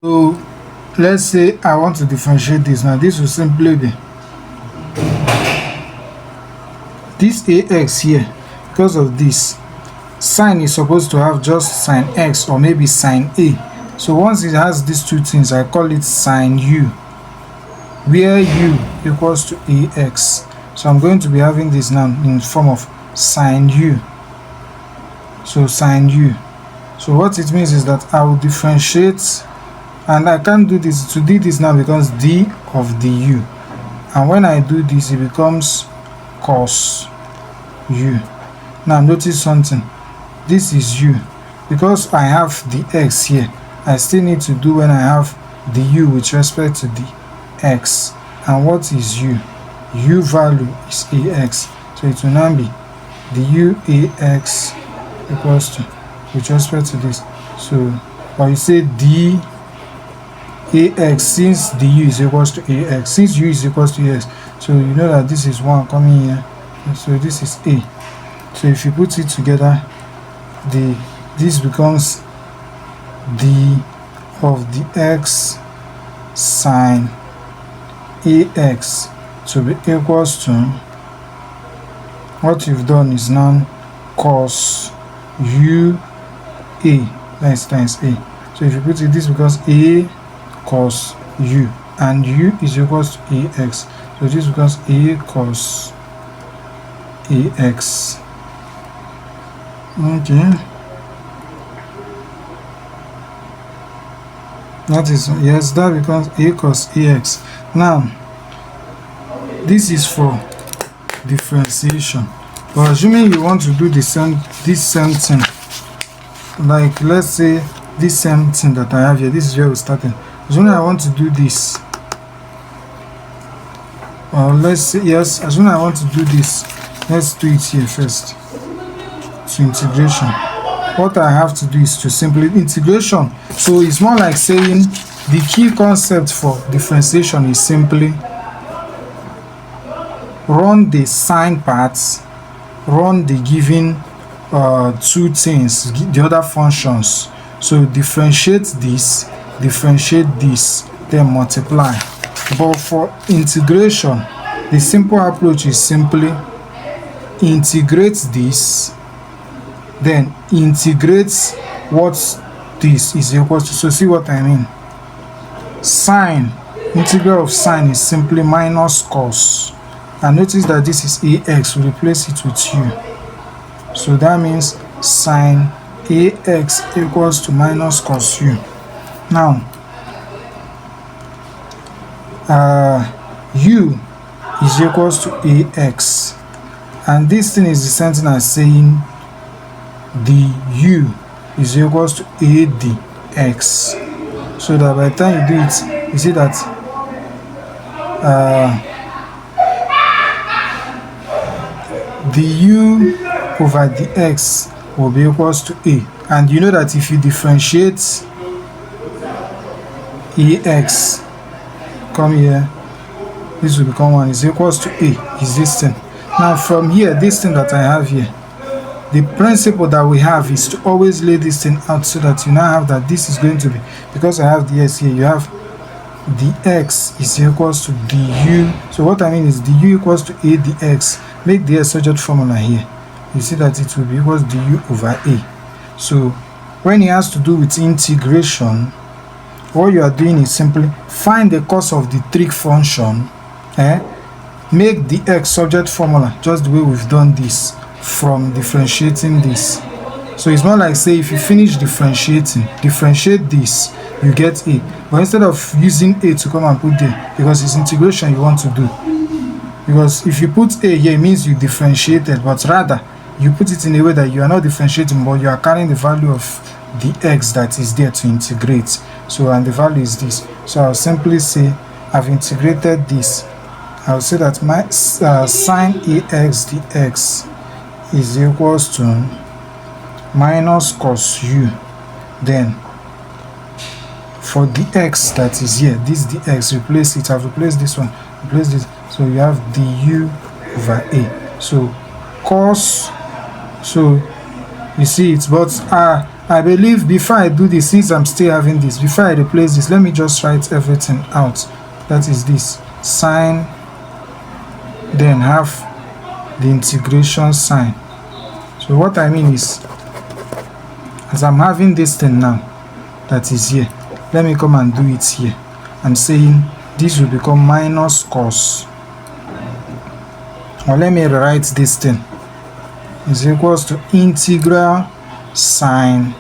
So let's say I want to differentiate this. Now this will simply be this ax here. Because of this, sine is supposed to have just sine x or maybe sine a. So once it has these two things, I call it sine u, where u equals to ax. So I'm going to be having this now in form of sine u. So sine u. So what it means is that I will differentiate, and I can't do this. To do this now becomes d of du, and when I do this, it becomes cos u. Now notice something. This is u. Because I have the x here, I still need to do when I have the u with respect to the x. And what is u? U value is ax. So it will now be the u ax equals to, with respect to this. So, or you say d ax, since the u is equals to ax, since u is equals to ax, so you know that this is 1 coming here, so this is a. So if you put it together, this becomes d of the x sine ax to be equals to, what you've done is now cos u a, that's times a. So if you put it, this becomes a cos u, and u is equals to ax, so this becomes a cos ax. Okay, that is, yes, that becomes a cos ax. Now this is for differentiation, but assuming you want to do this same thing, like let's say this same thing that I have here, this is where we started. Assuming I want to do this, or let's say, yes, assuming I want to do this, let's do it here first. To integration, what I have to do is to simply integration. So it's more like saying the key concept for differentiation is simply run the sign parts, run the given two things, the other functions. So differentiate this, then multiply. But for integration, the simple approach is simply integrate this, then integrate what this is equal to. So see what I mean? Sine, integral of sine is simply minus cos. And notice that this is ax, we replace it with u. So that means sine ax equals to minus cos u. Now, u is equals to ax. And this thing is the same thing as saying the u is equals to a dx. So that by the time you do it, you see that the u over the x will be equals to a. And you know that if you differentiate ax, come here, this will become 1 is equals to a, is this thing. Now from here, this thing that I have here, the principle that we have is to always lay this thing out so that you now have that this is going to be, because I have the x here, you have the x is equals to du. So what I mean is du equals to a dx. Make the subject formula here. You see that it will be equals du over a. So when it has to do with integration, what you are doing is simply find the cos of the trig function, make the x subject formula just the way we've done this from differentiating this. So it's more like, say, if you finish differentiating, differentiate this, you get a. But instead of using a to come and put there, because it's integration you want to do, because if you put a here, it means you differentiated, but rather you put it in a way that you are not differentiating, but you are carrying the value of the x that is there to integrate. So, and the value is this. So I'll simply say I've integrated this. I'll say that my sine ax dx is equals to minus cos u. Then for the x that is here, this dx, replace it. I've replaced this one, replace this. So you have du over a. So cos, so you see it, but I believe before I do this, since I'm still having this, before I replace this, let me just write everything out. That is this sign, then have the integration sign. So what I mean is, as I'm having this thing now that is here, let me come and do it here. I'm saying this will become minus cos, or let me rewrite this thing, is equals to integral sine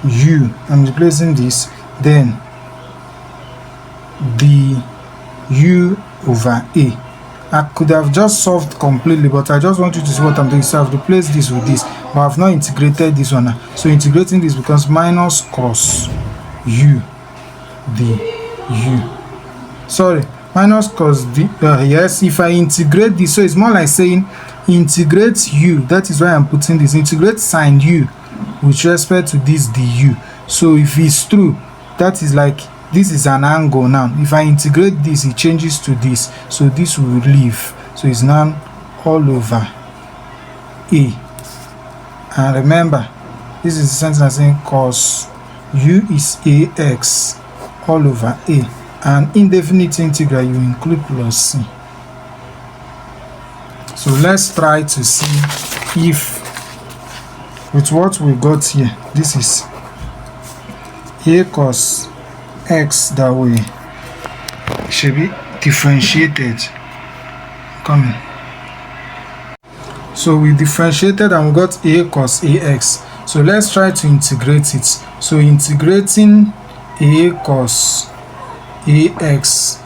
u. I'm replacing this, then the u over a. I could have just solved completely, but I just want you to see what I'm doing. So I've replaced this with this, but I've not integrated this one now. So integrating this becomes minus cos u the u. Sorry, minus cos the yes, if I integrate this, so it's more like saying integrate u. That is why I'm putting this. Integrate sine u with respect to this du. So if it's true, that is like this is an angle now. If I integrate this, it changes to this. So this will leave. So it's now all over a. And remember, this is the sentence I'm saying cos u is ax all over a. And indefinite integral, you include plus c. So let's try to see if with what we got here, this is a cos x that way should be differentiated. Come in. So we differentiated and we got a cos ax. So let's try to integrate it. So integrating a cos ax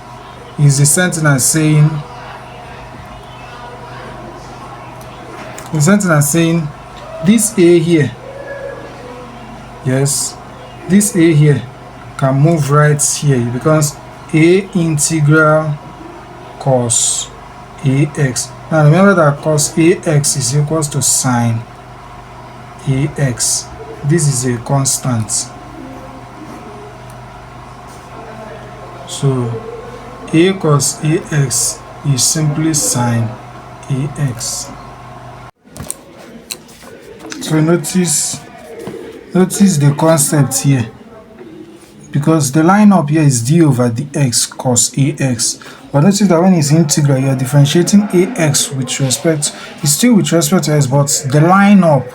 is the sentence saying this a here, yes, this a here can move right here. It becomes a integral cos ax. Now remember that cos ax is equals to sine ax. This is a constant. So a cos ax is simply sine ax. So notice the concept here, because the line up here is d over dx cos ax. But notice that when it's integral, you are differentiating ax with respect, it's still with respect to x, but the line up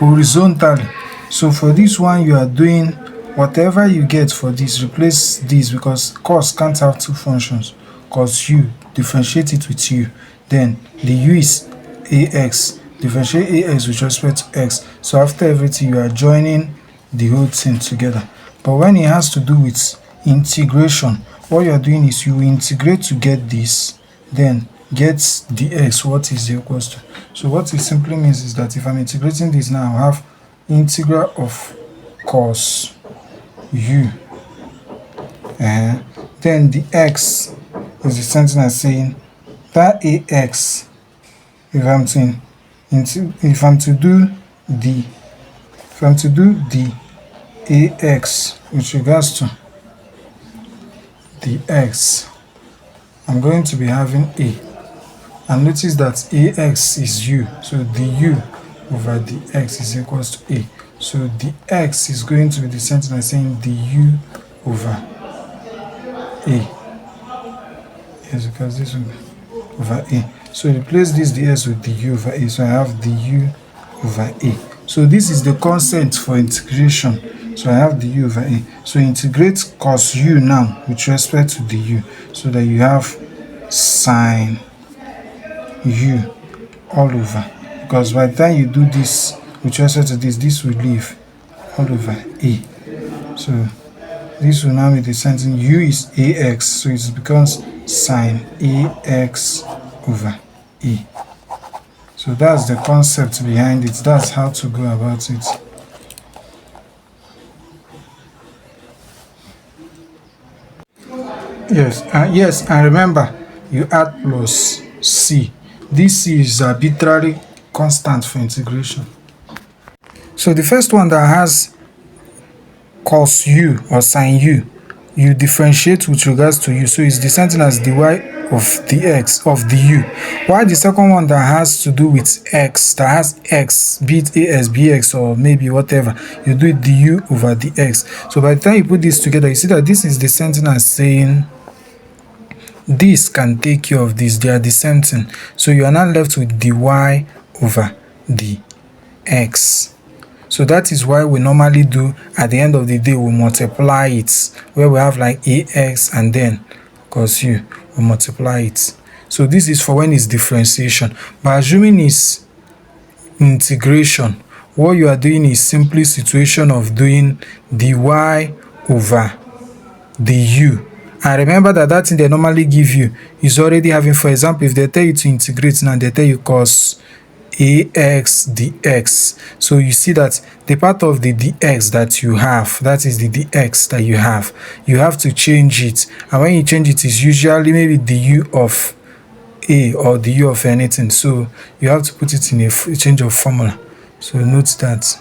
horizontally. So for this one, you are doing whatever you get for this, replace this, because cos can't have two functions. Cos u, differentiate it with u. Then the u is ax, differentiate ax with respect to x. So after everything, you are joining the whole thing together. But when it has to do with integration, what you are doing is you integrate to get this, then get dx, what is equals to. So what it simply means is that if I'm integrating this now, I have integral of cos u. Then the x is the sentence saying that ax, if I'm to do the ax with regards to the x, I'm going to be having a, and notice that ax is u, so the u over the x is equals to a. So the x is going to be the sentence saying the u over a. Yes, because this will be over a. So replace this ds with the u over a, so I have the u over a. So this is the constant for integration. So I have the u over a. So integrate cos u now with respect to the u, so that you have sine u all over. Because by the time you do this with respect to this, this will leave all over a. So this will now be the sentence u is ax, so it becomes sine ax over a. So that's the concept behind it. That's how to go about it. Yes, and remember, you add plus c. This c is arbitrary constant for integration. So the first one that has cos u or sine u, you differentiate with regards to u, so it's the same thing as dy of the x of the u. While the second one that has to do with x, that has x, be it ax, bx, or maybe whatever, you do it du over the x. So by the time you put this together, you see that this is the same thing as saying this can take care of this. They are the same thing. So you are now left with dy over the x. So that is why we normally do, at the end of the day, we multiply it, where we have like ax and then cos u, we multiply it. So this is for when it's differentiation. But assuming it's integration, what you are doing is simply situation of doing dy over the u. And remember that that thing they normally give you is already having, for example, if they tell you to integrate now, they tell you cos ax dx. So you see that the part of the dx that you have, that is the dx that you have to change it. And when you change it, is usually maybe du of a or du of anything. So you have to put it in a change of formula. So note that.